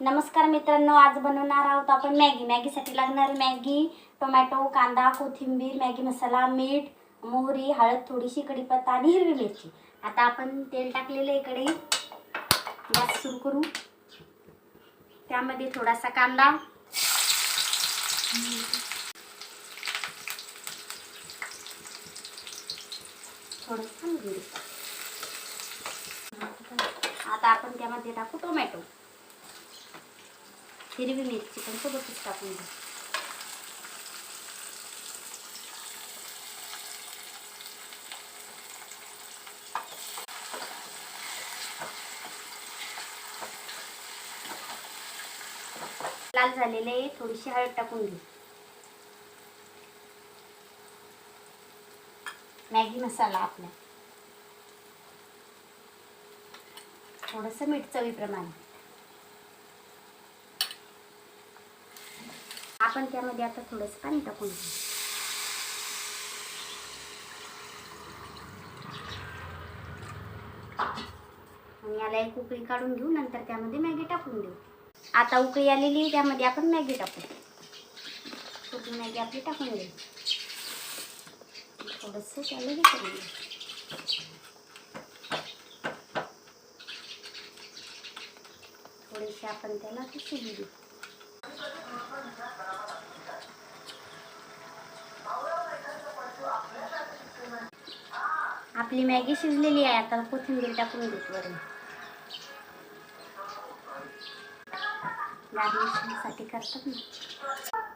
नमस्कार मित्रांनो, आज बनवणार आहोत आपण मॅगी। मॅगीसाठी लागणारी मॅगी, टोमॅटो, कांदा, कोथिंबीर, मॅगी मसाला, मीठ, मोहरी, हळद, थोडीशी कढीपत्ता आणि हिरवी मिरची। आता आपण तेल टाकलेले आहे कढईत, गॅस सुरू करू। त्यामध्ये थोडासा कांदा, थोडंसं मीठ। आता आपण त्यामध्ये टाकू टोमॅटो, हिरवी मिरची पण सोबतच टाकून घेऊ। लाल झालेले थोडीशी हळद टाकून घेऊ। मॅगी मसाला आपला, थोडंसं मीठ चवीप्रमाणे। आपण त्यामध्ये आता थोडंसं पाणी टाकून घेऊ। आणि याला एक उकळी काढून घेऊ, नंतर त्यामध्ये मॅगी टाकून देऊ। आता उकळी आलेली आहे, त्यामध्ये आपण मॅगी टाकू। पूर्ण मॅगी आपली टाकून देऊ। थोडंसं त्याला हे करून घेऊ। थोडीशी आपण त्याला शिजू देऊ। आपली मॅगी शिजलेली आहे, आता कोथिंबीर टाकून देऊ वरून। गार्निशिंगसाठी करतात ना।